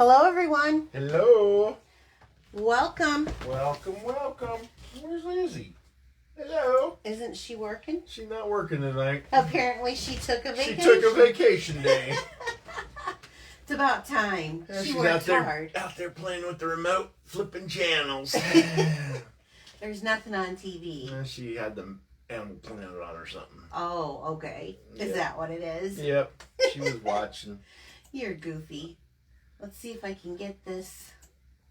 Hello, everyone. Hello. Welcome. Welcome. Where's Lizzie? Hello. Isn't she working? She's not working tonight. Apparently, she took a vacation. She took a vacation day. It's about time. Yeah, she she's worked hard. Out there playing with the remote, flipping channels. There's nothing on TV. She had the Animal Planet on or something. Oh, okay. Is Yep. that what it is? Yep. She was watching. You're goofy. Let's see if I can get this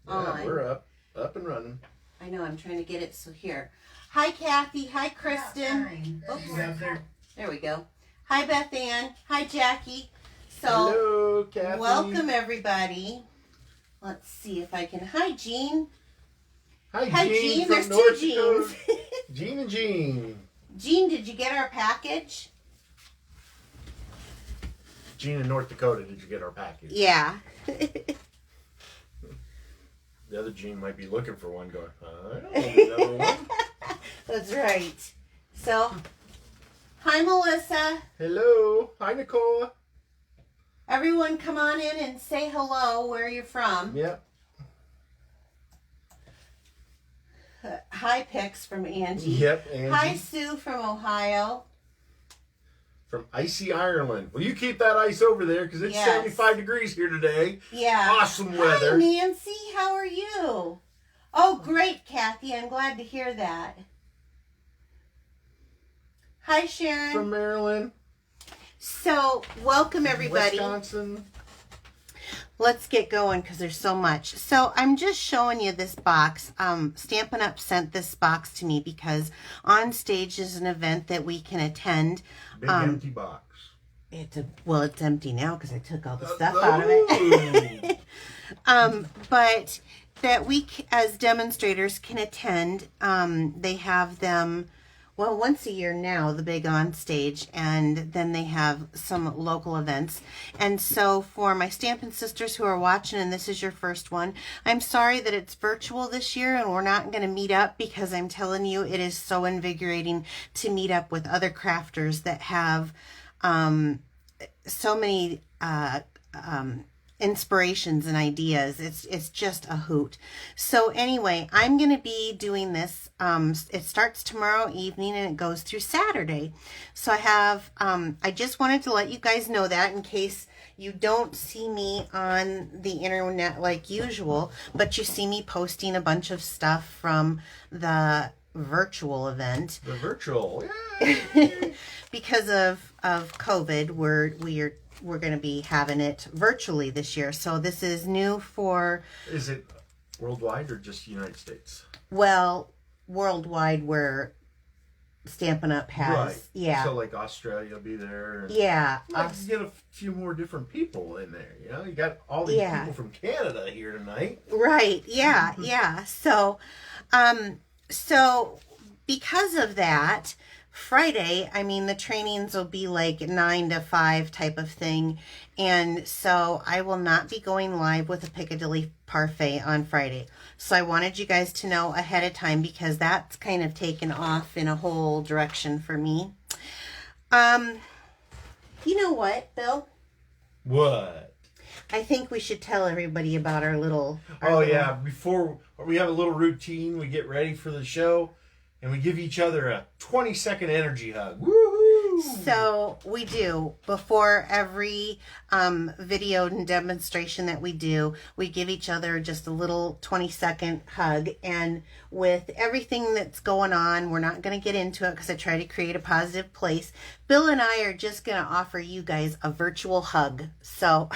Yeah, on. we're up and running. I know, I'm trying to get it so here. Hi, Kathy. Hi, Kristen. She's out there. There we go. Hi, Beth Ann. Hi, Jackie. So, hello, Kathy. welcome, everybody. Let's see if I can. Hi, Jean. Hi, Jean. There's from two North Jeans. Dakota. Jean and Jean. Jean, did you get our package? Jean in North Dakota, did you get our package? Yeah. The other Jean might be looking for one going, I don't want another one. That's right. So, hi, Melissa. Hello. Hi, Nicole. Everyone come on in and say hello where you're from. Yep. Hi, Pix from Angie. Yep, Angie. Hi, Sue from Ohio. From icy Ireland. Well, you keep that ice over there because it's Yes. 75 degrees here today. Yeah. Awesome weather. Hi, Nancy. How are you? Oh, great, Kathy. I'm glad to hear that. Hi, Sharon. From Maryland. So, welcome, everybody. Wisconsin. Let's get going because there's so much. So I'm just showing you this box. Stampin' Up! Sent this box to me because On Stage is an event that we can attend. Big empty box. It's empty now because I took all the stuff out of it. But that we, as demonstrators, can attend. They have them, well, once a year now, the big On Stage, and then they have some local events. And so for my Stampin' sisters who are watching, and this is your first one, I'm sorry that it's virtual this year and we're not going to meet up, because I'm telling you, it is so invigorating to meet up with other crafters that have so many inspirations and ideas. It's just a hoot. So anyway, I'm going to be doing this. It starts tomorrow evening and it goes through Saturday. So I have, I just wanted to let you guys know that in case you don't see me on the internet like usual, but you see me posting a bunch of stuff from the virtual event. The virtual, yay! Because of COVID, we're going to be having it virtually this year. So this is new for... Is it worldwide or just United States? Well, worldwide, where Stampin' Up! Has. Right. Yeah. So like Australia will be there. And Yeah. like to get a few more different people in there. You know, you got all these people from Canada here tonight. Right. Yeah. Yeah. So, so because of that, Friday, I mean, the trainings will be like 9 to 5 type of thing. And so I will not be going live with a Piccadilly Parfait on Friday. So I wanted you guys to know ahead of time, because that's kind of taken off in a whole direction for me. You know what, Bill? What? I think we should tell everybody about our little... Yeah, before we have a little routine, we get ready for the show. And we give each other a 20-second energy hug. Woohoo! So we do. Before every video and demonstration that we do, we give each other just a little 20-second hug. And with everything that's going on, we're not going to get into it because I try to create a positive place. Bill and I are just going to offer you guys a virtual hug. So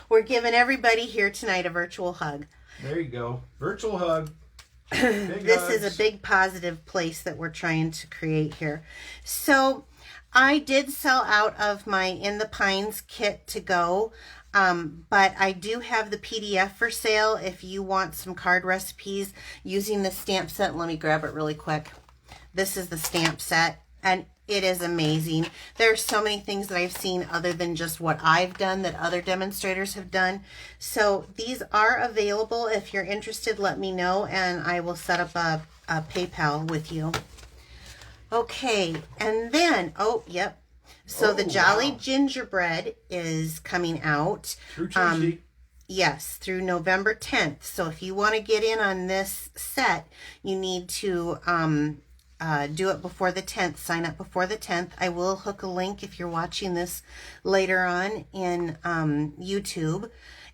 we're giving everybody here tonight a virtual hug. There you go. Virtual hug. This is a big positive place that we're trying to create here. So I did sell out of my In the Pines kit to go, but I do have the PDF for sale if you want some card recipes using the stamp set. Let me grab it really quick. This is the stamp set, and it is amazing. There's so many things that I've seen other than just what I've done that other demonstrators have done. So these are available. If you're interested, let me know, and I will set up a PayPal with you. Okay, and then, So the Jolly Gingerbread is coming out. Through Tuesday. Yes, through November 10th. So if you want to get in on this set, you need to do it before the 10th. Sign up before the 10th. I will hook a link if you're watching this later on in YouTube.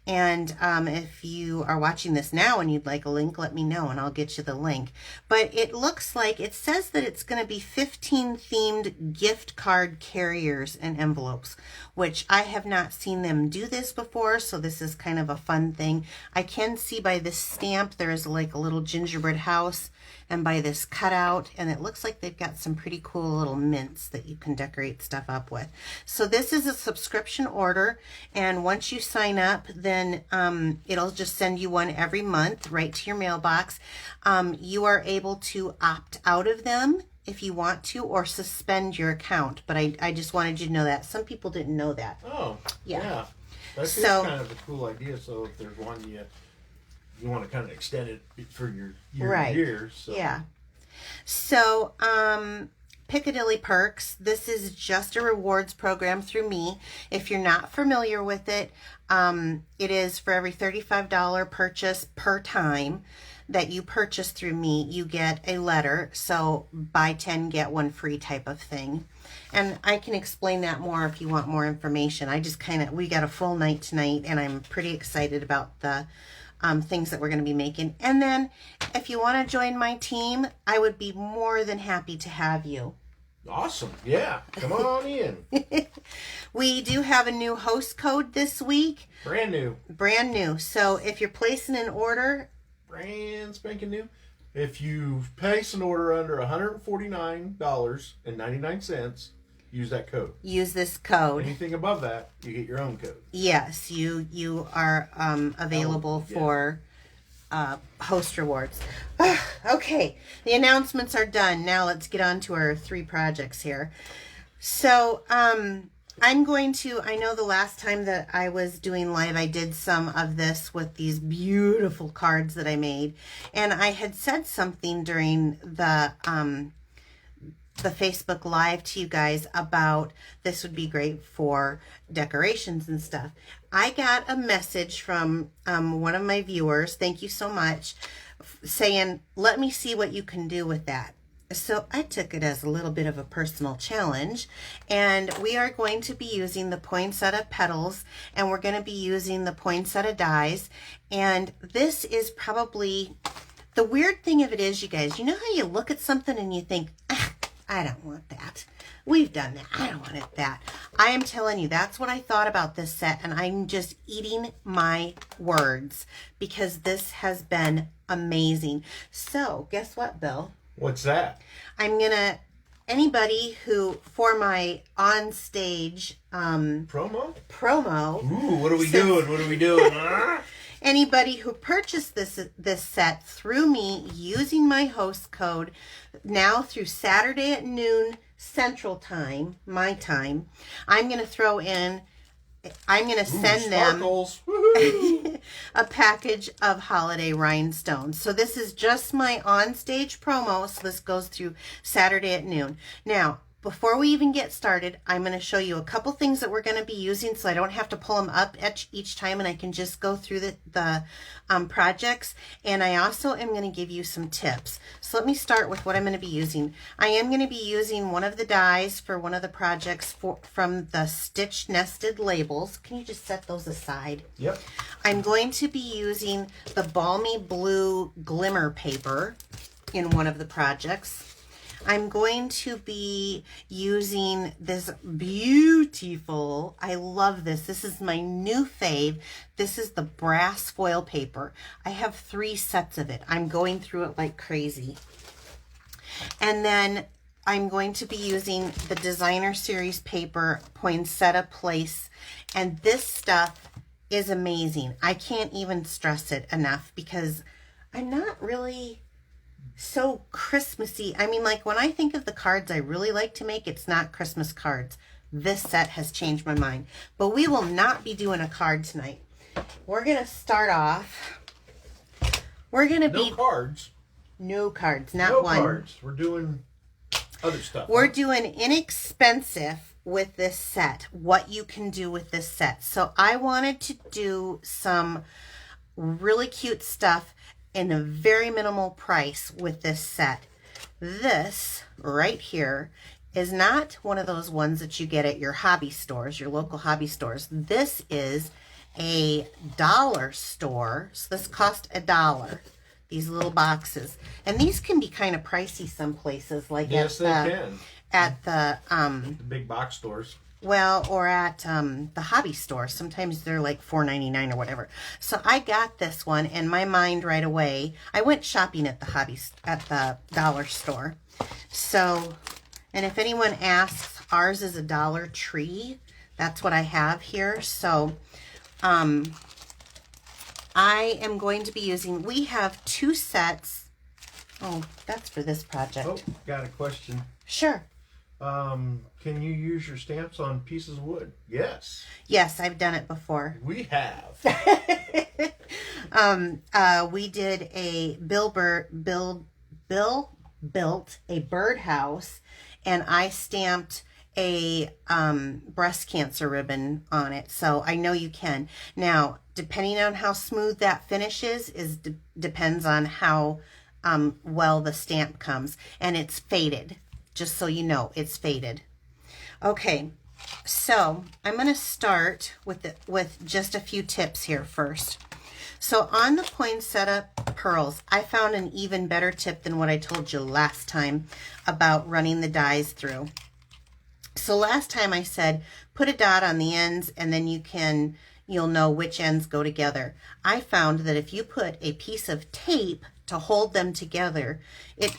And if you are watching this now and you'd like a link, let me know and I'll get you the link. But it looks like, it says that it's going to be 15 themed gift card carriers and envelopes, which I have not seen them do this before. So this is kind of a fun thing. I can see by this stamp, there is like a little gingerbread house, and by this cutout, and it looks like they've got some pretty cool little mints that you can decorate stuff up with. So this is a subscription order, and once you sign up, then it'll just send you one every month right to your mailbox. You are able to opt out of them if you want to, or suspend your account, but I just wanted you to know that. Some people didn't know that. Oh, yeah. That's So, kind of a cool idea. So if there's one you want to kind of extend it for your years. So. Yeah. So, Piccadilly Perks, this is just a rewards program through me. If you're not familiar with it, it is for every $35 purchase per time that you purchase through me, you get a letter. So buy 10, get one free type of thing. And I can explain that more if you want more information. I just we got a full night tonight, and I'm pretty excited about the things that we're going to be making. And then if you want to join my team, I would be more than happy to have you. Awesome. Yeah. Come on in. We do have a new host code this week. Brand new. Brand new. So if you're placing an order, brand spanking new. If you place an order under $149.99, use that code. Use this code. Anything above that, you get your own code. Yes, you are available for host rewards. Okay, the announcements are done. Now let's get on to our 3 projects here. So I'm going to, I know the last time that I was doing live, I did some of this with these beautiful cards that I made. And I had said something during the Facebook Live to you guys about this would be great for decorations and stuff. I got a message from one of my viewers, thank you so much, saying, let me see what you can do with that. So I took it as a little bit of a personal challenge, and we are going to be using the poinsettia petals, and we're going to be using the poinsettia dies. And this is probably, the weird thing of it is, you guys, you know how you look at something and you think, I don't want that. We've done that. I don't want that. I am telling you, that's what I thought about this set, and I'm just eating my words because this has been amazing. So guess what, Bill? What's that? I'm gonna, anybody who, for my on stage promo. Ooh, what are we doing? What are we doing? Anybody who purchased this set through me using my host code now through Saturday at noon Central Time, my time, I'm going to throw in, I'm going to send them a package of holiday rhinestones. So this is just my on-stage promo. So this goes through Saturday at noon. Now, before we even get started, I'm going to show you a couple things that we're going to be using so I don't have to pull them up each time, and I can just go through the projects. And I also am going to give you some tips. So let me start with what I'm going to be using. I am going to be using one of the dies for one of the projects from the Stitch Nested Labels. Can you just set those aside? Yep. I'm going to be using the Balmy Blue Glimmer paper in one of the projects. I'm going to be using this beautiful, I love this. This is my new fave. This is the brass foil paper. I have 3 sets of it. I'm going through it like crazy. And then I'm going to be using the Designer Series paper, Poinsettia Place. And this stuff is amazing. I can't even stress it enough because I'm not really so Christmassy. I mean, like when I think of the cards I really like to make, it's not Christmas cards. This set has changed my mind. But we will not be doing a card tonight. We're going to start off. We're going to be... No cards. No cards, not no one. No cards. We're doing other stuff. We're doing inexpensive with this set, what you can do with this set. So I wanted to do some really cute stuff in a very minimal price with this set. This right here is not one of those ones that you get at your hobby stores, your local hobby stores. This is a dollar store. So this cost $1, these little boxes. And these can be kind of pricey some places, like yes, they can. At the big box stores. Well, or at the hobby store. Sometimes they're like $4.99 or whatever. So I got this one, and my mind right away, I went shopping at the dollar store. So, and if anyone asks, ours is a Dollar Tree. That's what I have here. So, I am going to be using, we have 2 sets. Oh, that's for this project. Oh, got a question. Sure. Can you use your stamps on pieces of wood? Yes. Yes, I've done it before. We have. We did a Bill built a birdhouse, and I stamped a breast cancer ribbon on it. So I know you can. Now, depending on how smooth that finish is depends on how well the stamp comes. And it's faded. Just so you know, it's faded. Okay, so I'm going to start with just a few tips here first. So on the poinsettia pearls, I found an even better tip than what I told you last time about running the dies through. So last time I said, put a dot on the ends and then you'll know which ends go together. I found that if you put a piece of tape to hold them together,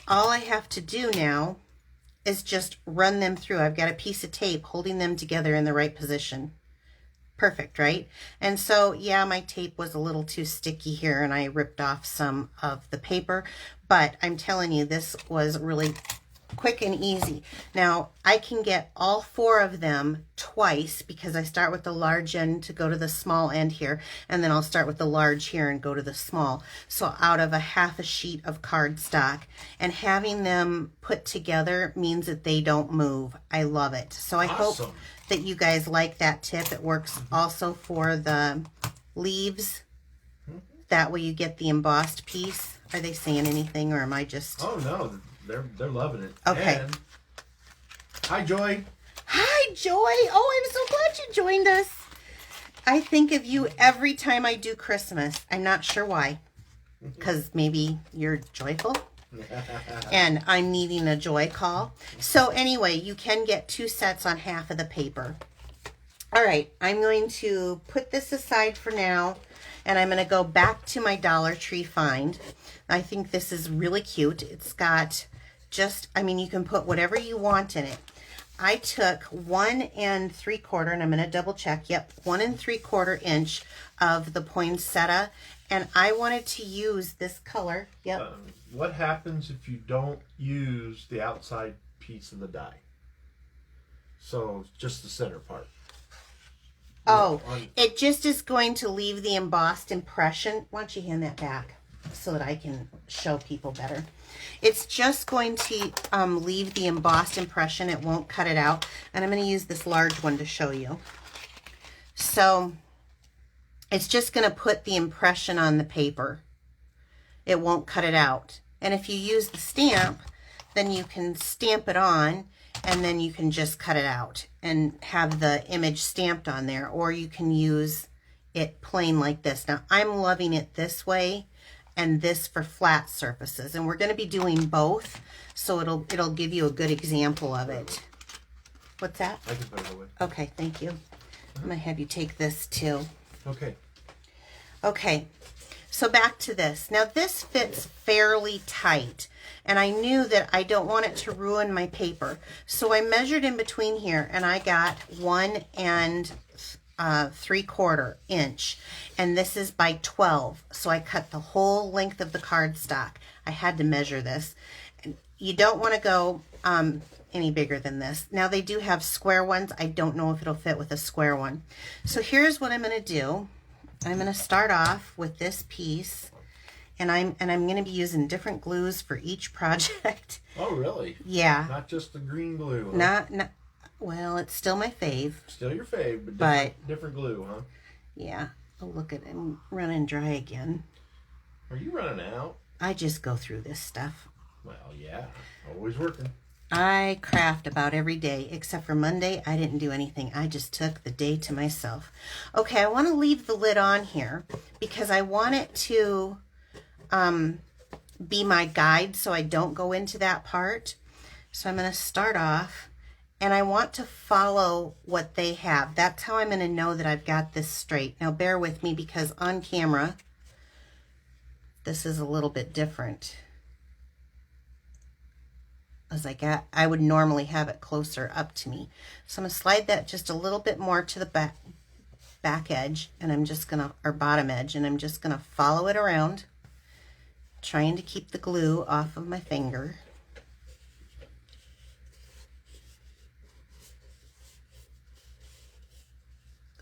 all I have to do now is just run them through. I've got a piece of tape holding them together in the right position. Perfect, right? And so, yeah, my tape was a little too sticky here and I ripped off some of the paper, but I'm telling you, this was really quick and easy. Now, I can get all 4 of them twice because I start with the large end to go to the small end here, and then I'll start with the large here and go to the small. So out of a half a sheet of cardstock, and having them put together means that they don't move. I love it. So I hope that you guys like that tip. It works also for the leaves. That way you get the embossed piece. Are they saying anything, or am I just... Oh, no. They're loving it. Okay. And hi, Joy. Hi, Joy. Oh, I'm so glad you joined us. I think of you every time I do Christmas. I'm not sure why. Because maybe you're joyful. And I'm needing a joy call. So anyway, you can get 2 sets on half of the paper. All right. I'm going to put this aside for now. And I'm going to go back to my Dollar Tree find. I think this is really cute. It's got you can put whatever you want in it. I took 1 3/4, and I'm going to double check. Yep, 1 3/4 inch of the poinsettia, and I wanted to use this color. Yep. What happens if you don't use the outside piece of the die? So just the center part. Oh, it just is going to leave the embossed impression. Why don't you hand that back so that I can show people better? It's just going to leave the embossed impression. It won't cut it out. And I'm going to use this large one to show you. So it's just going to put the impression on the paper. It won't cut it out. And if you use the stamp, then you can stamp it on, and then you can just cut it out and have the image stamped on there, or you can use it plain like this. Now, I'm loving it this way, and this for flat surfaces, and we're going to be doing both, so it'll give you a good example of it. What's that? I can put it away. Okay, thank you. I'm going to have you take this too. Okay. Okay, so back to this. Now, this fits fairly tight, and I knew that I don't want it to ruin my paper. So I measured in between here, and I got 1 3/4 inch, and this is by 12. So I cut the whole length of the cardstock. I had to measure this. And you don't want to go any bigger than this. Now, they do have square ones. I don't know if it'll fit with a square one. So here's what I'm going to do. I'm going to start off with this piece, and I'm going to be using different glues for each project. Oh, really? Yeah. Not just the green glue. Not Well, it's still my fave. Still your fave, but different glue, huh? Yeah. Oh, look at him running dry again. Are you running out? I just go through this stuff. Well, yeah. Always working. I craft about every day, except for Monday. I didn't do anything. I just took the day to myself. Okay, I want to leave the lid on here because I want it to be my guide so I don't go into that part. So I'm going to start off, and I want to follow what they have. That's how I'm going to know that I've got this straight. Now bear with me because on camera, this is a little bit different. As I would normally have it closer up to me. So I'm going to slide that just a little bit more to the back edge, and I'm just going to, or bottom edge, and I'm just going to follow it around, trying to keep the glue off of my finger.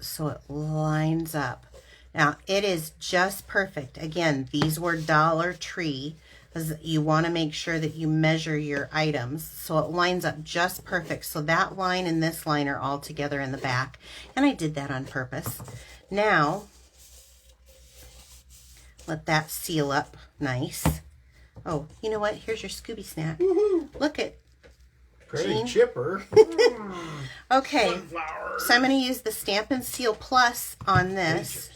So it lines up. Now it is just perfect. Again, these were Dollar Tree. You want to make sure that you measure your items so it lines up just perfect. So that line and this line are all together in the back. And I did that on purpose. Now, let that seal up nice. Oh, you know what? Here's your Scooby snack. Look at Pretty chipper. Okay, Sunflower. so I'm going to use the Stampin' Seal Plus on this.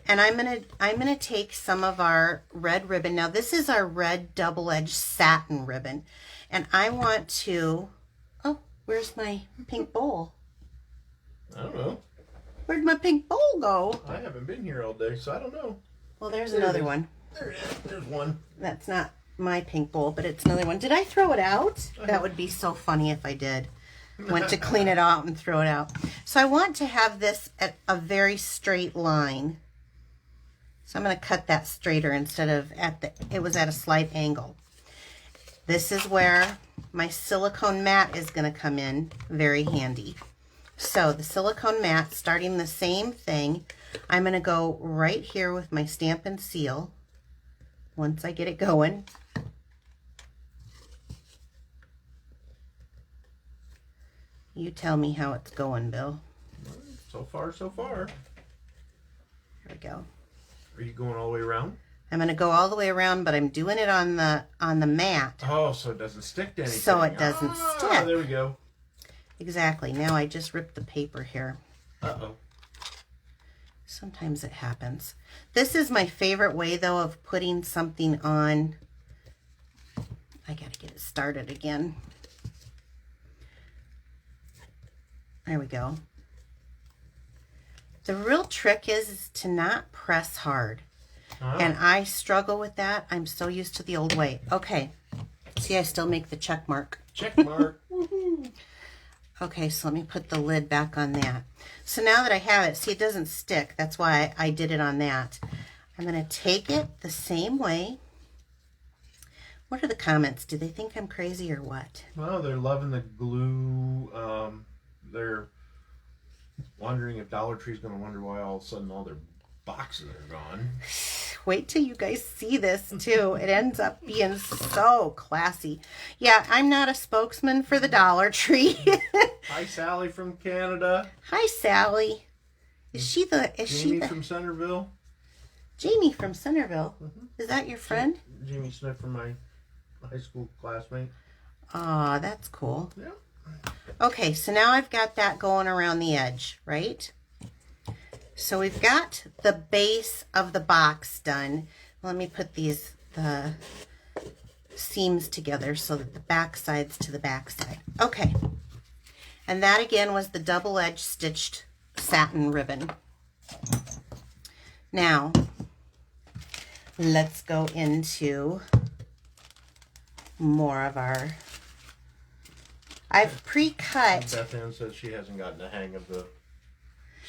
And I'm gonna take some of our red ribbon. Now this is our red double-edged satin ribbon. And I want to, oh, where's my pink bowl? I don't know. Where'd my pink bowl go? I haven't been here all day, so I don't know. Well, there's another one. There it is. There's one. That's not my pink bowl, but it's another one. Did I throw it out? That would be so funny if I did. Went to clean it out and throw it out. So I want to have this at a very straight line. So I'm going to cut that straighter instead of it was at a slight angle. This is where my silicone mat is going to come in very handy. So the silicone mat, starting the same thing, I'm going to go right here with my Stampin' Seal once I get it going. You tell me how it's going, Bill. So far, so far. Here we go. Are you going all the way around? I'm going to go all the way around, but I'm doing it on the mat. Oh, so it doesn't stick to anything. So it doesn't stick. There we go. Exactly. Now I just ripped the paper here. Uh-oh. Sometimes it happens. This is my favorite way, though, of putting something on. I got to get it started again. There we go. The real trick is to not press hard. And I struggle with that. I'm so used to the old way. Okay. See, I still make the check mark. Check mark. Okay, so let me put the lid back on that. So now that I have it, see, it doesn't stick. That's why I did it on that. I'm going to take it the same way. What are the comments? Do they think I'm crazy or what? Well, they're loving the glue. They're wondering if Dollar Tree's going to wonder why all of a sudden all their boxes are gone. Wait till you guys see this too. It ends up being so classy. Yeah, I'm not a spokesman for the Dollar Tree. Hi, Sally from Canada. Hi, Sally. Is she Jamie from Centerville. Jamie from Centerville. Is that your friend? Jamie Smith from my high school classmate. Aw, that's cool. Yeah. Okay, so now I've got that going around the edge, right? So we've got the base of the box done. Let me put the seams together so that the back side's to the back side. Okay. And that again was the double-edged stitched satin ribbon. Now, let's go into more of our... I've pre-cut. Beth Ann says she hasn't gotten the hang of the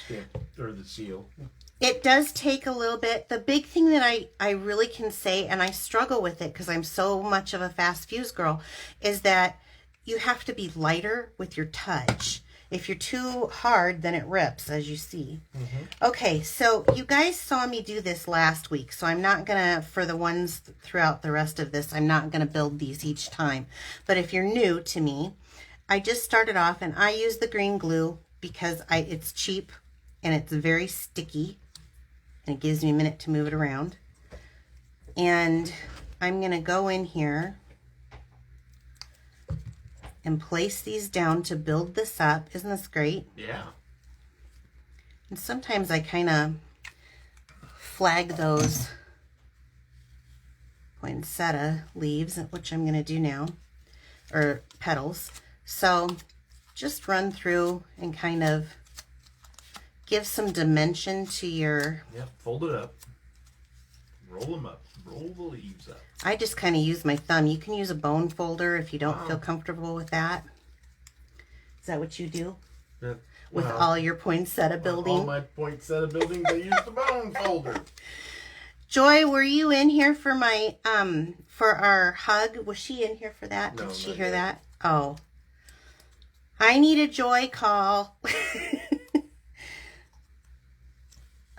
stamp or the seal. It does take a little bit. The big thing that I really can say, and I struggle with it because I'm so much of a fast fuse girl, is that you have to be lighter with your touch. If you're too hard, then it rips, as you see. Okay, so you guys saw me do this last week, so I'm not going to, for the ones throughout the rest of this, I'm not going to build these each time. But if you're new to me, I just started off, and I use the green glue because it's cheap and it's very sticky, and it gives me a minute to move it around. And I'm going to go in here and place these down to build this up. Isn't this great? Yeah. And sometimes I kind of flag those poinsettia leaves, which I'm going to do now, or petals. So just run through and kind of give some dimension to your... Yep, fold it up. Roll them up. Roll the leaves up. I just kind of use my thumb. You can use a bone folder if you don't feel comfortable with that. Is that what you do? With all your poinsettia building? All my poinsettia buildings, I use the bone folder. Joy, were you in here for my for our hug? Was she in here for that? No, Did she not hear yet. that? Oh. I need a Joy call.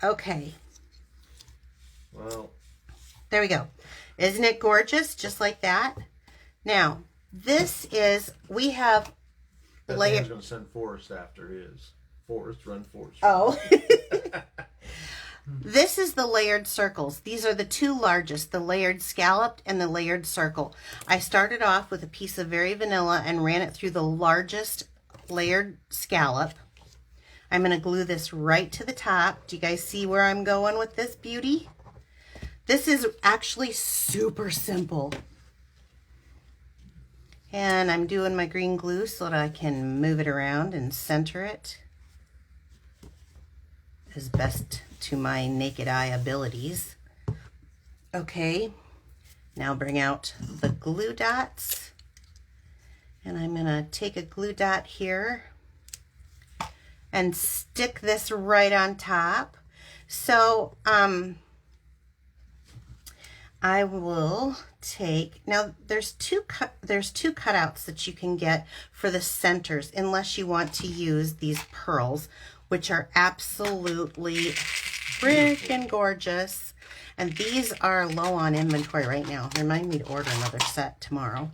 Okay. Well, there we go. Isn't it gorgeous? Just like that. Now, this is, we have that layer. man's going to send Forrest after his. Forrest, run Forrest. Oh. This is the layered circles. These are the two largest, the layered scalloped and the layered circle. I started off with a piece of very vanilla and ran it through the largest layered scallop. I'm going to glue this right to the top. Do you guys see where I'm going with this beauty? This is actually super simple. And I'm doing my green glue so that I can move it around and center it as best to my naked eye abilities. Okay, now bring out the glue dots. And I'm going to take a glue dot here and stick this right on top. So, I will take, now there's two cutouts that you can get for the centers, unless you want to use these pearls, which are absolutely freaking gorgeous. And these are low on inventory right now. Remind me to order another set tomorrow.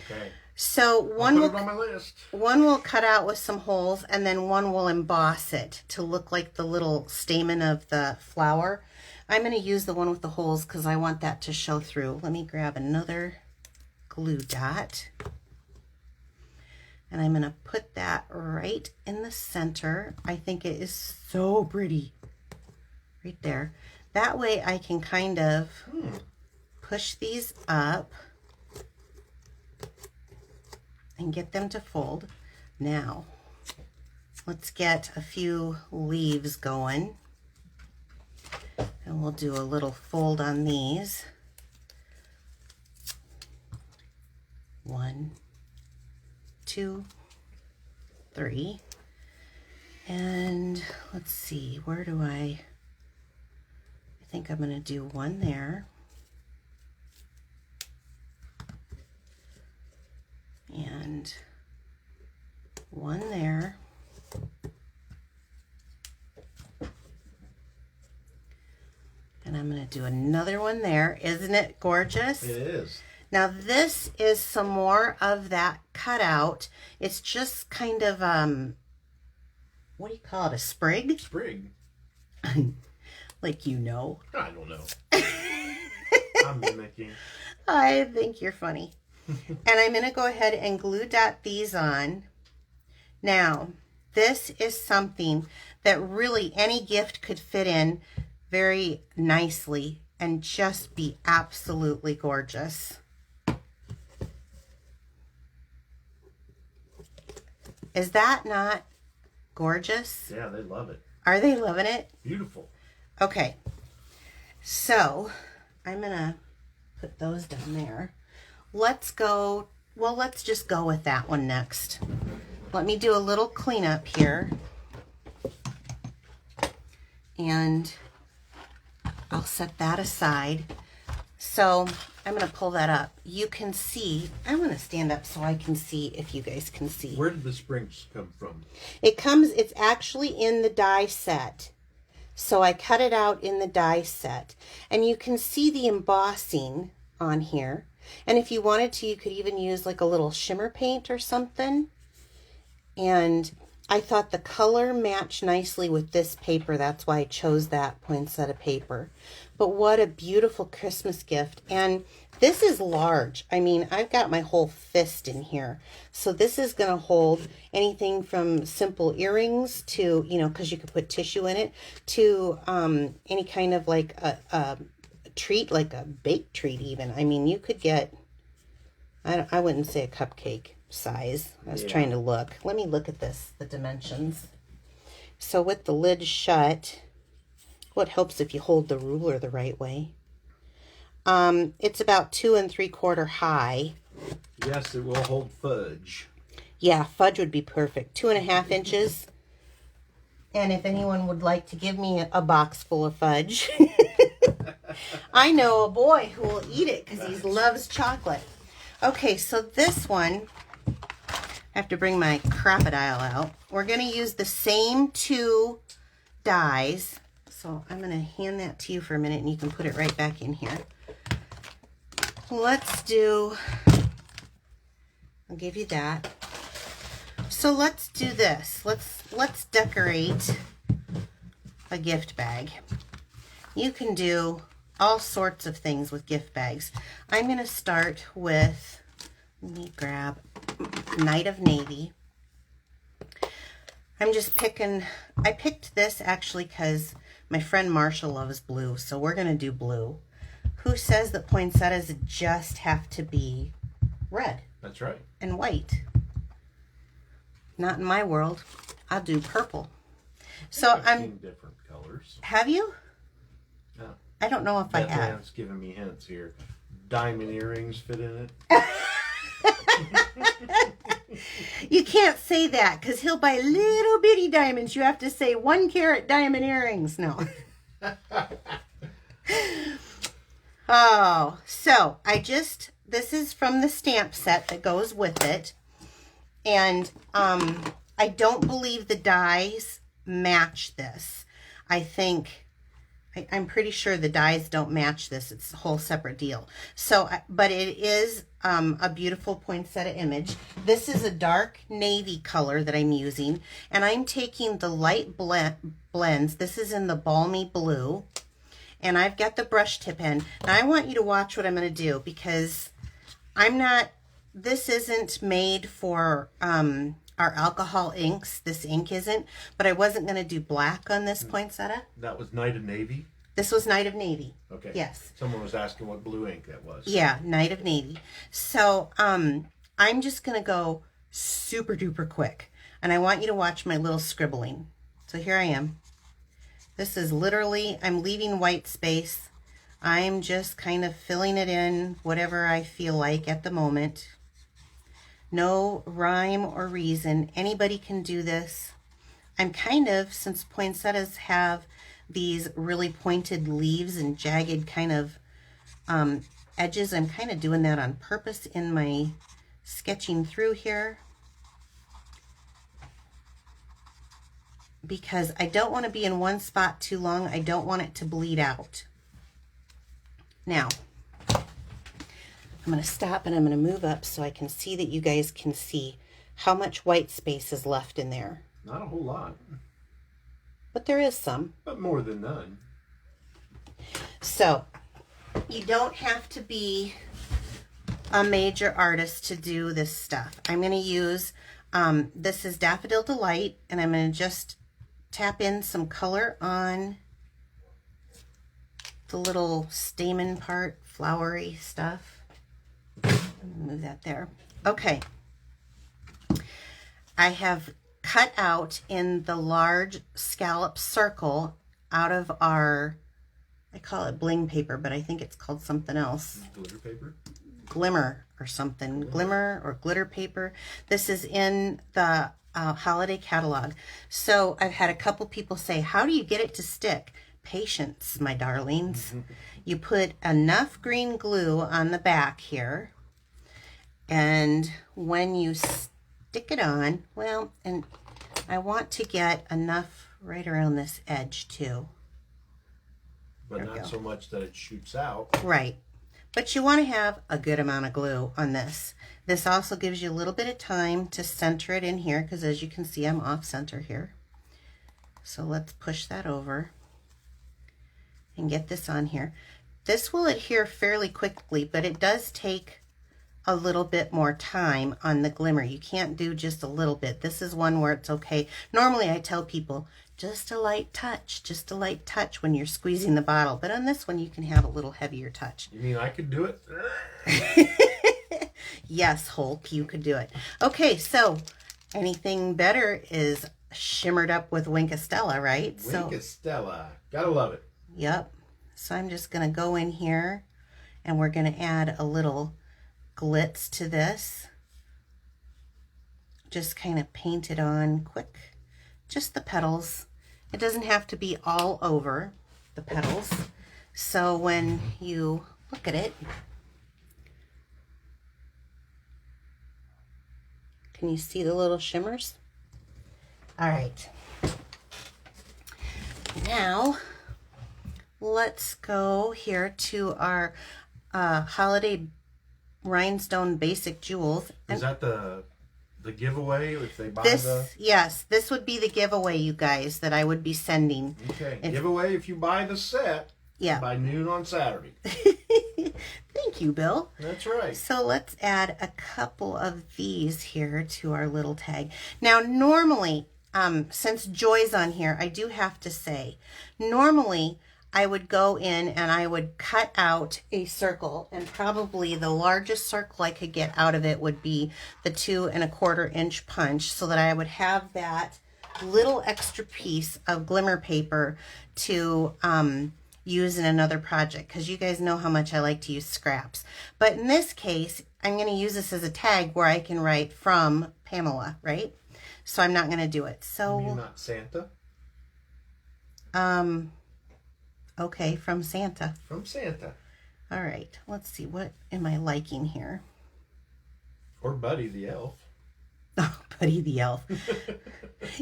Okay. So one I'll put it on my list. One will cut out with some holes, and then one will emboss it to look like the little stamen of the flower. I'm going to use the one with the holes because I want that to show through. Let me grab another glue dot. And I'm going to put that right in the center. I think it is so pretty. Right there. That way I can kind of push these up and get them to fold. Now, let's get a few leaves going. And we'll do a little fold on these. 1, 2, 3. And let's see, where do I think I'm going to do one there. And one there. And I'm going to do another one there. Isn't it gorgeous? It is. Now this is some more of that cutout. It's just kind of, what do you call it, a sprig? Sprig. Like you know. I don't know. I'm mimicking. I think you're funny. And I'm going to go ahead and glue dot these on. Now, this is something that really any gift could fit in very nicely and just be absolutely gorgeous. Is that not gorgeous? Yeah, they love it. Are they loving it? Beautiful. Okay, so I'm going to put those down there. Let's go, well, let's just go with that one next. Let me do a little cleanup here. And I'll set that aside. So I'm going to pull that up. You can see, I'm going to stand up so I can see if you guys can see. Where did the springs come from? It's actually in the die set. So I cut it out in the die set. And you can see the embossing on here. And if you wanted to, you could even use like a little shimmer paint or something. And I thought the color matched nicely with this paper. That's why I chose that poinsettia paper. But what a beautiful Christmas gift. And this is large. I mean, I've got my whole fist in here. So this is going to hold anything from simple earrings to, you know, because you could put tissue in it, to any kind of like a treat, like a baked treat even. I mean, you could get, I wouldn't say a cupcake size. I was trying to look. Let me look at this, the dimensions. So with the lid shut, well, it helps if you hold the ruler the right way. It's about 2 3/4 high. Yes, it will hold fudge. Yeah, fudge would be perfect. 2.5 inches. And if anyone would like to give me a box full of fudge, I know a boy who will eat it because he loves chocolate. Okay, so this one, I have to bring my crocodile out. We're going to use the same 2 dies. So I'm going to hand that to you for a minute and you can put it right back in here. Let's do, I'll give you that. So let's do this. Let's decorate a gift bag. You can do all sorts of things with gift bags. I'm going to start with, let me grab Night of Navy. I'm just picking, I picked this actually because my friend Marsha loves blue, so we're going to do blue. Who says that poinsettias just have to be red? That's right. And white. Not in my world. I'll do purple. So I've seen different colors. Have you? No. I don't know if I have. Man's giving me hints here. Diamond earrings fit in it. You can't say that because he'll buy little bitty diamonds. You have to say 1 carat diamond earrings. No. Oh, so this is from the stamp set that goes with it. And I don't believe the dies match this. I'm pretty sure the dies don't match this. It's a whole separate deal. So, but it is a beautiful poinsettia image. This is a dark navy color that I'm using. And I'm taking the light blends. This is in the balmy blue. And I've got the brush tip in. Now I want you to watch what I'm going to do because this isn't made for our alcohol inks. This ink isn't, but I wasn't going to do black on this poinsettia. That was Night of Navy? This was Night of Navy. Okay. Yes. Someone was asking what blue ink that was. Yeah, Night of Navy. So I'm just going to go super duper quick. And I want you to watch my little scribbling. So here I am. This is literally, I'm leaving white space. I'm just kind of filling it in whatever I feel like at the moment. No rhyme or reason. Anybody can do this. I'm kind of, since poinsettias have these really pointed leaves and jagged kind of edges, I'm kind of doing that on purpose in my sketching through here. Because I don't want to be in one spot too long. I don't want it to bleed out. Now, I'm going to stop and I'm going to move up so I can see that you guys can see how much white space is left in there. Not a whole lot. But there is some. But more than none. So, you don't have to be a major artist to do this stuff. I'm going to use, this is Daffodil Delight, and I'm going to just tap in some color on the little stamen part, flowery stuff. Move that there. Okay. I have cut out in the large scallop circle out of our, I call it bling paper, but I think it's called something else. Glitter paper? Glimmer or something. Glimmer or glitter paper. This is in the holiday catalog. So I've had a couple people say, how do you get it to stick? Patience, my darlings. You put enough green glue on the back here, and when you stick it on, well, and I want to get enough right around this edge too. But not so much that it shoots out. Right. but you want to have a good amount of glue on this. This also gives you a little bit of time to center it in here, because as you can see, I'm off center here. So let's push that over and get this on here. This will adhere fairly quickly, but it does take a little bit more time on the glimmer. You can't do just a little bit. This is one where it's okay. Normally I tell people just a light touch when you're squeezing the bottle. But on this one, you can have a little heavier touch. You mean I could do it? Yes, Hulk, you could do it. Okay, so anything better is shimmered up with Winkostella, right? Winkostella. Gotta love it. Yep. So I'm just going to go in here and we're going to add a little glitz to this. Just kind of paint it on quick. Just the petals. It doesn't have to be all over the petals. So when you look at it, can you see the little shimmers? All right. Now, let's go here to our holiday rhinestone basic jewels. Is that the giveaway if they buy Yes, this would be the giveaway, you guys, that I would be sending. Okay, giveaway if you buy the set by noon on Saturday. Thank you, Bill. That's right. So let's add a couple of these here to our little tag. Now, normally, since Joy's on here, I do have to say, normally I would go in and I would cut out a circle, and probably the largest circle I could get out of it would be the 2 1/4 inch punch, so that I would have that little extra piece of glimmer paper to use in another project, because you guys know how much I like to use scraps. But in this case, I'm going to use this as a tag where I can write from Pamela, right? So I'm not going to do it. So you're not Santa? Okay, from Santa. From Santa. All right, let's see. What am I liking here? Or Buddy the Elf. Oh, Buddy the Elf.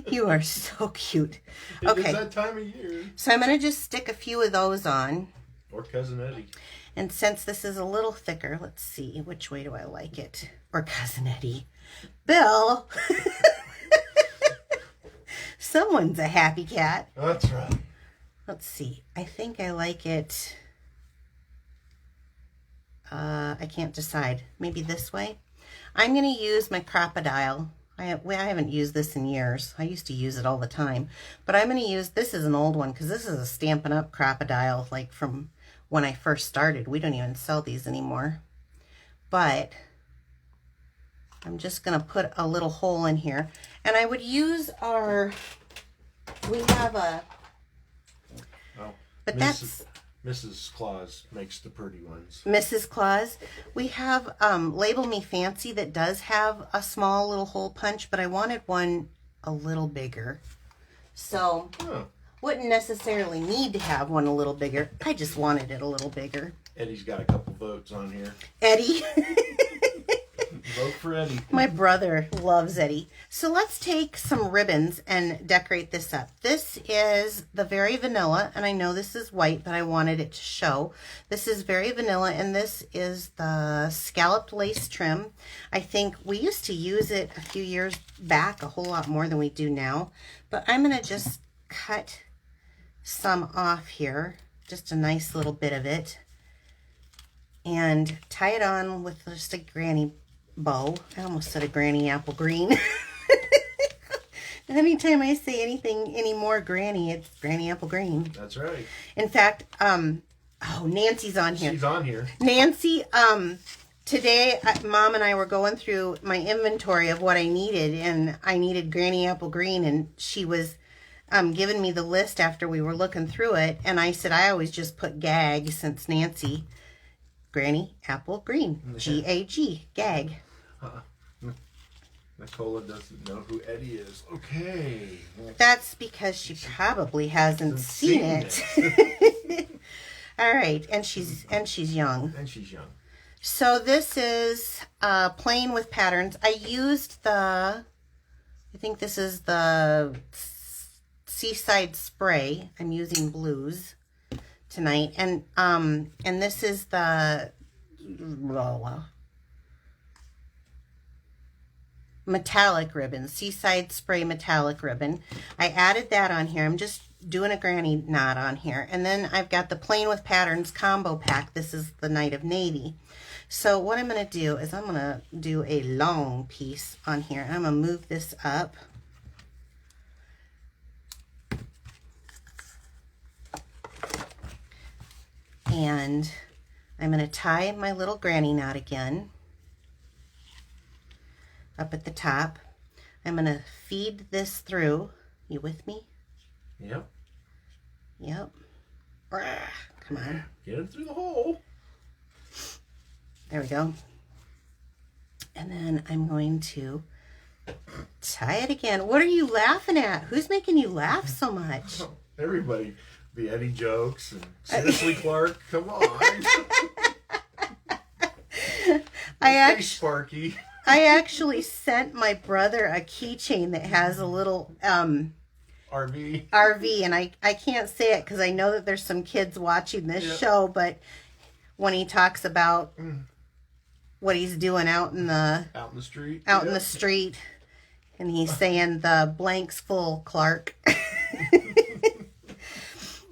You are so cute. Okay. It's that time of year. So I'm going to just stick a few of those on. Or Cousin Eddie. And since this is a little thicker, let's see. Which way do I like it? Or Cousin Eddie. Bill! Someone's a happy cat. That's right. Let's see. I think I like it. I can't decide. Maybe this way. I'm going to use my crocodile. I haven't used this in years. I used to use it all the time. But I'm going to use, this is an old one, because this is a Stampin' Up! Crocodile, like from when I first started. We don't even sell these anymore. But I'm just going to put a little hole in here. And I would use our, we have a, but that's Mrs. Claus makes the pretty ones. Mrs. Claus. We have Label Me Fancy that does have a small little hole punch, but I wanted one a little bigger. So, wouldn't necessarily need to have one a little bigger. I just wanted it a little bigger. Eddie's got a couple votes on here. Eddie. Vote for Eddie. My brother loves Eddie. So let's take some ribbons and decorate this up. This is the Very Vanilla, and I know this is white, but I wanted it to show. This is Very Vanilla, and this is the Scalloped lace trim. I think we used to use it a few years back, a whole lot more than we do now. But I'm going to just cut some off here, just a nice little bit of it, and tie it on with just a granny bow. I almost said a granny apple green. Anytime I say anything any more granny, it's granny apple green. That's right. In fact, Nancy's on here. She's on here. Nancy, today Mom and I were going through my inventory of what I needed, and I needed granny apple green, and she was giving me the list after we were looking through it, and I said I always just put gag, since Nancy, granny apple green, G-A-G, gag. Nicola doesn't know who Eddie is. Okay. That's because she probably hasn't seen it. All right, and she's young. And she's young. So this is plain with patterns. I used I think this is the Seaside Spray. I'm using blues tonight, and this is the metallic ribbon, Seaside Spray metallic ribbon. I added that on here. I'm just doing a granny knot on here. And then I've got the Plain with Patterns combo pack. This is the Night of Navy. So what I'm going to do is I'm going to do a long piece on here. I'm going to move this up. And I'm going to tie my little granny knot again up at the top. I'm going to feed this through. You with me? Yep. Yep. Come on. Get it through the hole. There we go. And then I'm going to tie it again. What are you laughing at? Who's making you laugh so much? Everybody. The Eddie jokes and seriously, Clark, come on. Sparky. I actually sent my brother a keychain that has a little RV, and I can't say it because I know that there's some kids watching this show, but when he talks about what he's doing out in the street, in the street, and he's saying the blank's full, Clark.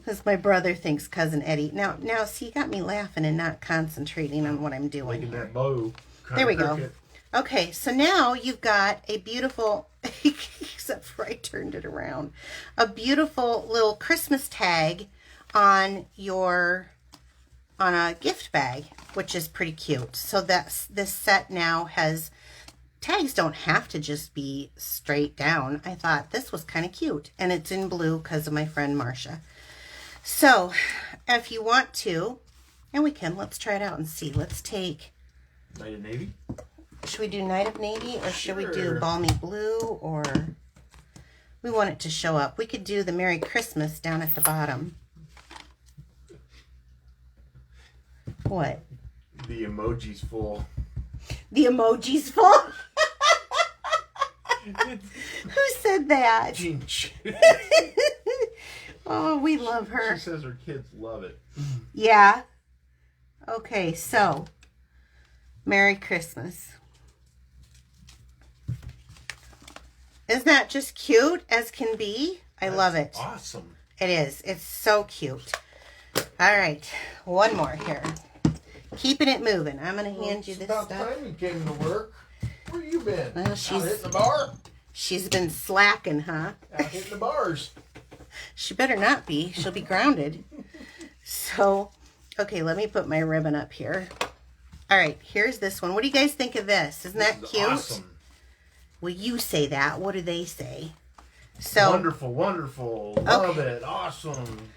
Because my brother thinks Cousin Eddie. Now, see, you got me laughing and not concentrating on what I'm doing. Making that bow. There we go. Okay, so now you've got a beautiful, except for I turned it around, a beautiful little Christmas tag on a gift bag, which is pretty cute. So this set now has, tags don't have to just be straight down. I thought this was kind of cute. And it's in blue because of my friend Marcia. So, if you want to, and we can, let's try it out and see. Let's take... Night of Navy? Should we do Night of Navy, or should we do Balmy Blue, or... We want it to show up. We could do the Merry Christmas down at the bottom. What? The emoji's full. The emoji's full? Who said that? Jean. Oh, we love her. She says her kids love it. Yeah. Okay, so Merry Christmas. Isn't that just cute as can be? That's love it. Awesome. It is. It's so cute. All right, one more here. Keeping it moving. I'm going to hand you this stuff. About time you came to work. Where you been? Well, she's out hitting the bar. She's been slacking, huh? Out hitting the bars. She better not be. She'll be grounded. So, okay, let me put my ribbon up here. All right, here's this one. What do you guys think of this? Isn't that cute? Awesome. Well, you say that. What do they say? So wonderful, wonderful. Love it. Awesome.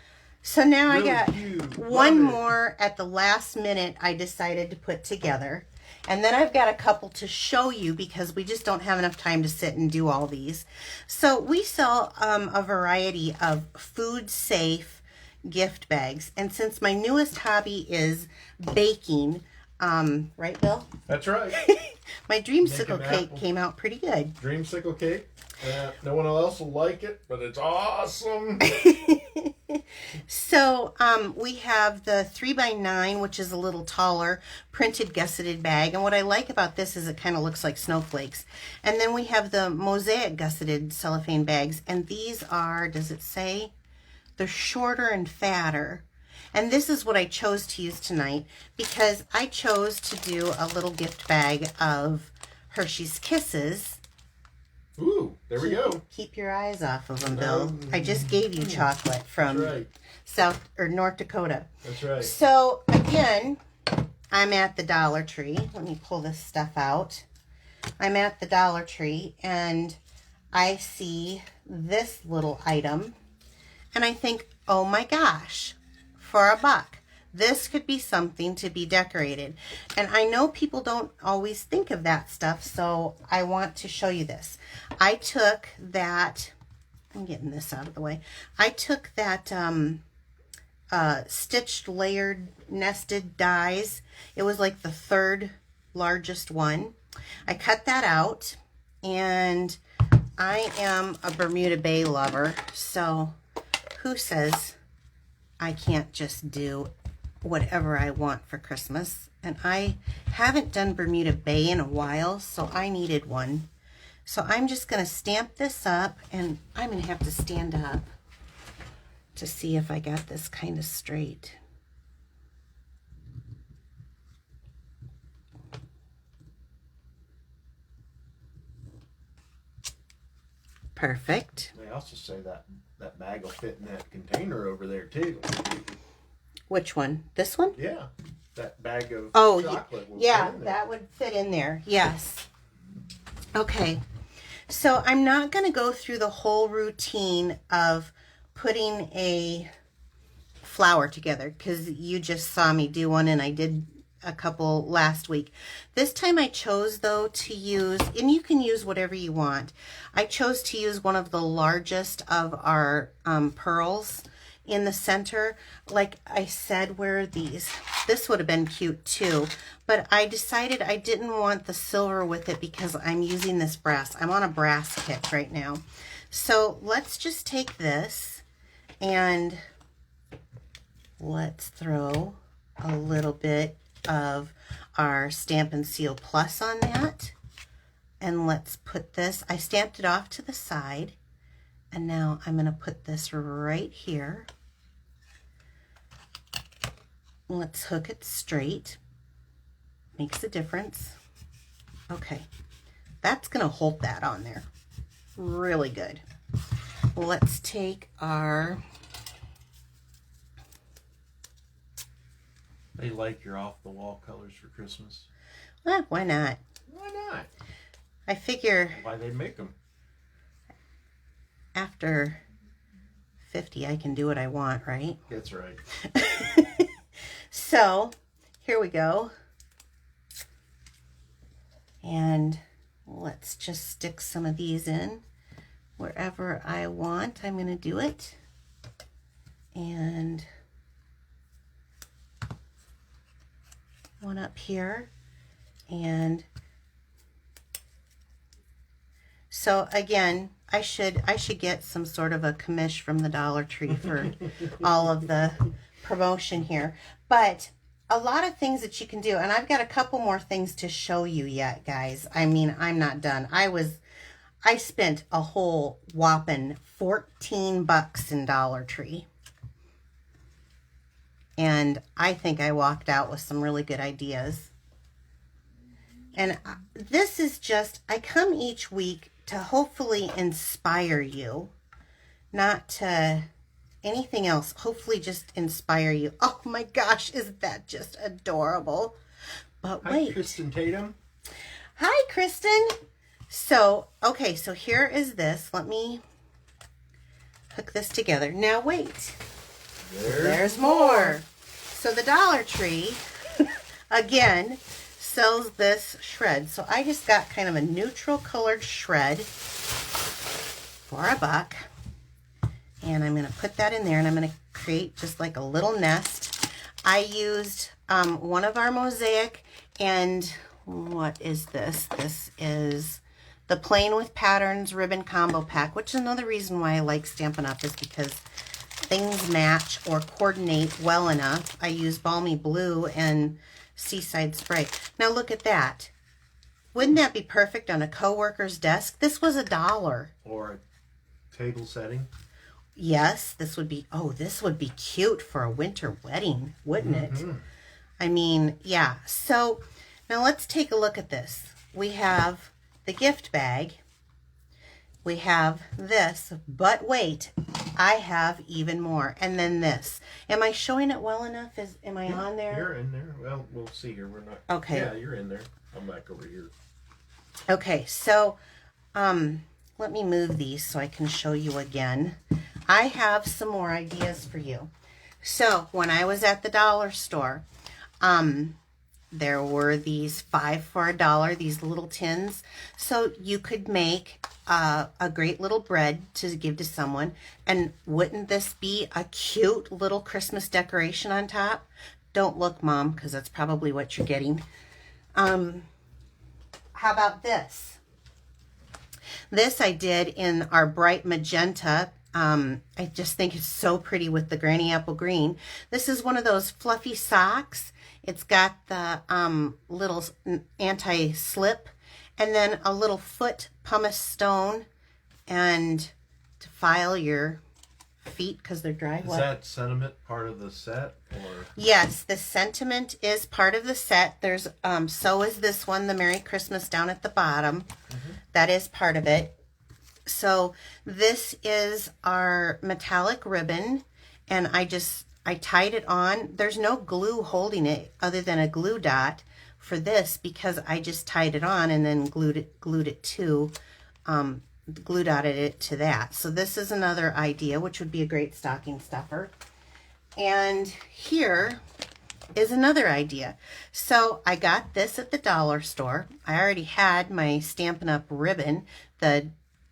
So now really I got cute. one more at the last minute I decided to put together. And then I've got a couple to show you because we just don't have enough time to sit and do all these. So we sell a variety of food-safe gift bags. And since my newest hobby is baking, right, Bill? That's right. My dreamsicle cake came out pretty good. Dreamsicle cake? No one else will like it, but it's awesome. So we have the 3x9, which is a little taller, printed gusseted bag. And what I like about this is it kind of looks like snowflakes. And then we have the mosaic gusseted cellophane bags. And these are, does it say? They're shorter and fatter. And this is what I chose to use tonight because I chose to do a little gift bag of Hershey's Kisses. Ooh, there we go. Keep your eyes off of them, Bill. I just gave you chocolate from South or North Dakota. That's right. So again, I'm at the Dollar Tree. Let me pull this stuff out. I'm at the Dollar Tree and I see this little item and I think, oh my gosh, for $1. This could be something to be decorated. And I know people don't always think of that stuff, so I want to show you this. I took that, I'm getting this out of the way. I took that stitched, layered, nested dies. It was like the third largest one. I cut that out, and I am a Bermuda Bay lover, so who says I can't just do whatever I want for Christmas. And I haven't done Bermuda Bay in a while, so I needed one. So I'm just going to stamp this up, and I'm going to have to stand up to see if I got this kind of straight. Perfect. They also say that bag will fit in that container over there too. Which one? This one? Yeah. That bag of chocolate will yeah, fit in there. that would fit in there. Yes. Okay. So I'm not going to go through the whole routine of putting a flower together because you just saw me do one and I did a couple last week. This time I chose though to use, and you can use whatever you want. I chose to use one of the largest of our pearls in the center. Like I said, where are these? This would have been cute too, but I decided I didn't want the silver with it because I'm using this brass. I'm on a brass kit right now. So let's just take this and let's throw a little bit of our Stampin' Seal Plus on that. And let's put this, I stamped it off to the side. And now I'm going to put this right here. Let's hook it straight. Makes a difference. Okay. That's going to hold that on there. Really good. Let's take our... They like your off-the-wall colors for Christmas. Well, why not? Why not? I figure... Why they make them? After 50, I can do what I want, right? That's right. So, here we go. And let's just stick some of these in wherever I want. I'm going to do it. And one up here. And so again, I should get some sort of a commish from the Dollar Tree for all of the promotion here. But a lot of things that you can do, and I've got a couple more things to show you yet, guys. I mean, I'm not done. I spent a whole whopping $14 in Dollar Tree. And I think I walked out with some really good ideas. And this is just, I come each week to hopefully inspire you, not to anything else. Hopefully just inspire you. Oh my gosh, isn't that just adorable? But wait. Hi, Kristen Tatum. Hi, Kristen. So, okay, so here is this. Let me hook this together. Now wait. There's more. So the Dollar Tree, again, sells this shred. So I just got kind of a neutral colored shred for $1. And I'm going to put that in there, and I'm going to create just like a little nest. I used one of our mosaic, and what is this? This is the Plain with Patterns Ribbon Combo Pack, which is another reason why I like Stampin' Up! Is because things match or coordinate well enough. I use Balmy Blue and Seaside Spray. Now look at that. Wouldn't that be perfect on a coworker's desk? This was $1. Or a table setting. Yes, this would be, oh, this would be cute for a winter wedding, wouldn't it? I mean, yeah. So now let's take a look at this. We have the gift bag. We have this, but wait, I have even more. And then this. Am I showing it well enough? Am I on there? You're in there. Well, we'll see here. We're not. Okay. Yeah, you're in there. I'm back over here. Okay, so let me move these so I can show you again. I have some more ideas for you. So when I was at the dollar store, there were these 5 for $1, these little tins. So you could make a great little bread to give to someone. And wouldn't this be a cute little Christmas decoration on top? Don't look, Mom, because that's probably what you're getting. How about this? This I did in our bright magenta I just think it's so pretty with the granny apple green. This is one of those fluffy socks. It's got the little anti-slip, and then a little foot pumice stone, and to file your feet because they're dry. Is that sentiment part of the set, or? Yes, the sentiment is part of the set. There's so is this one, the Merry Christmas, down at the bottom. Mm-hmm. That is part of it. So this is our metallic ribbon, and I tied it on. There's no glue holding it other than a glue dot for this, because I just tied it on and then glued it to glue dotted it to that. So this is another idea, which would be a great stocking stuffer. And here is another idea. So I got this at the dollar store. I already had my Stampin' Up! Ribbon, the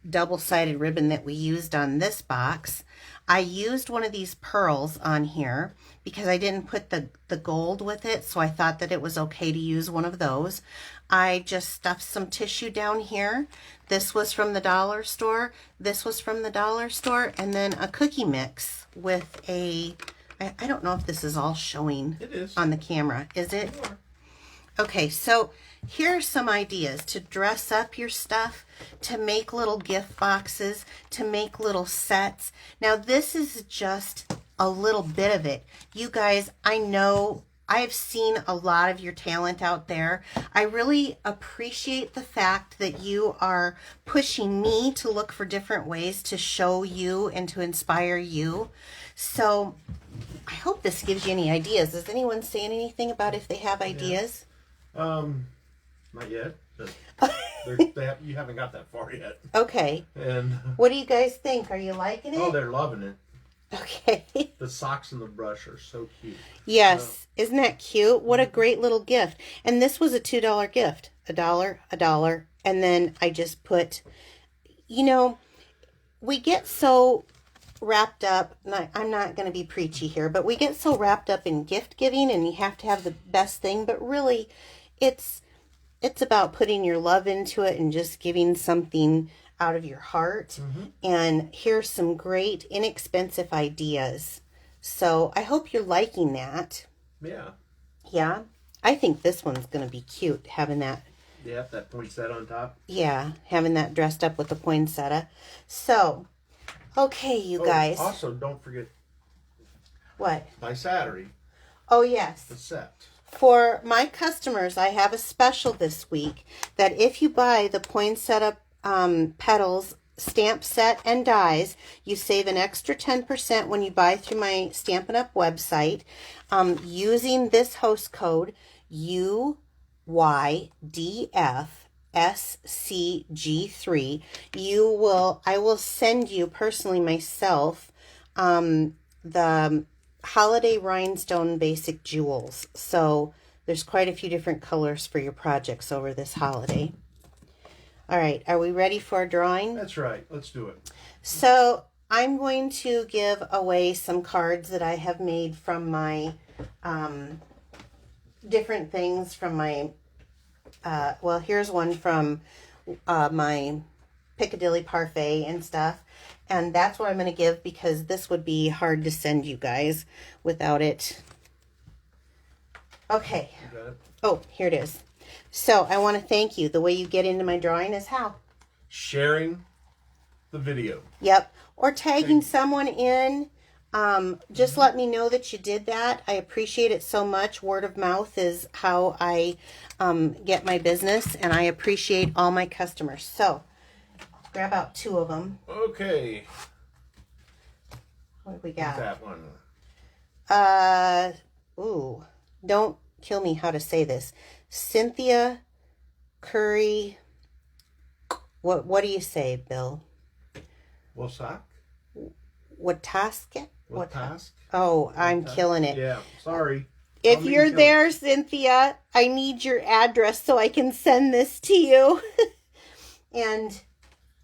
double-sided ribbon that we used on this box. I used one of these pearls on here because I didn't put the gold with it, so I thought that it was okay to use one of those. I just stuffed some tissue down here. This was from the dollar store. This was from the dollar store. And then a cookie mix with I don't know if this is all showing. It is. On the camera. Is it? Sure. Okay, so here are some ideas to dress up your stuff, to make little gift boxes, to make little sets. Now, this is just a little bit of it. You guys, I know I've seen a lot of your talent out there. I really appreciate the fact that you are pushing me to look for different ways to show you and to inspire you. So I hope this gives you any ideas. Is anyone saying anything about if they have ideas? Not yet. But you haven't got that far yet. Okay. And what do you guys think? Are you liking it? Oh, they're loving it. Okay. The socks and the brush are so cute. Yes. Isn't that cute? What a great little gift. And this was a $2 gift. $1. And then I just put, we get so wrapped up, I'm not going to be preachy here, but we get so wrapped up in gift giving, and you have to have the best thing, but really it's about putting your love into it and just giving something out of your heart. Mm-hmm. And here's some great inexpensive ideas. So I hope you're liking that. Yeah. Yeah. I think this one's going to be cute, having that. Yeah, that poinsettia on top. Yeah, having that dressed up with the poinsettia. So, okay, you guys. Also, don't forget. What? By Saturday. Oh, yes. The set. For my customers, I have a special this week that if you buy the poinsettia petals stamp set and dies, you save an extra 10% when you buy through my Stampin' Up! Website. Using this host code UYDFSCG3, I will send you personally myself the holiday rhinestone basic jewels. So there's quite a few different colors for your projects over this holiday. All right, are we ready for a drawing? That's right. Let's do it. So I'm going to give away some cards that I have made from my different things from my, here's one from my Piccadilly Parfait and stuff. And that's what I'm going to give, because this would be hard to send you guys without it. Okay. You got it? Oh, here it is. So I want to thank you. The way you get into my drawing is how? Sharing the video. Yep. Or tagging someone in. Just let me know that you did that. I appreciate it so much. Word of mouth is how I get my business, and I appreciate all my customers. So grab out 2 of them. Okay. What do we got? That one. Don't kill me how to say this. Cynthia Curry. What do you say, Bill? Wasak? Wataska? Watask? Oh, I'm killing it. Yeah, sorry. If you're there, Cynthia, I need your address so I can send this to you. And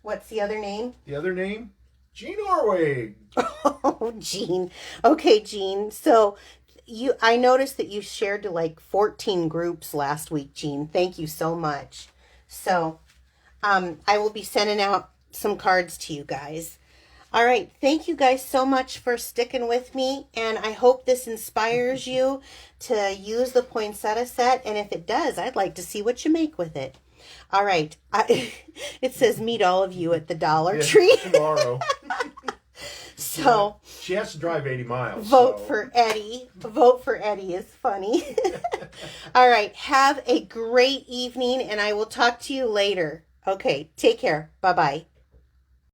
what's the other name? The other name? Jean Orwig. Oh, Jean. Okay, Jean. So I noticed that you shared to like 14 groups last week, Jean. Thank you so much. So I will be sending out some cards to you guys. All right. Thank you guys so much for sticking with me. And I hope this inspires you to use the poinsettia set. And if it does, I'd like to see what you make with it. All right. It says meet all of you at the Dollar Tree. Tomorrow. So she has to drive 80 miles. Vote for Eddie. Vote for Eddie is funny. All right. Have a great evening, and I will talk to you later. Okay. Take care. Bye-bye.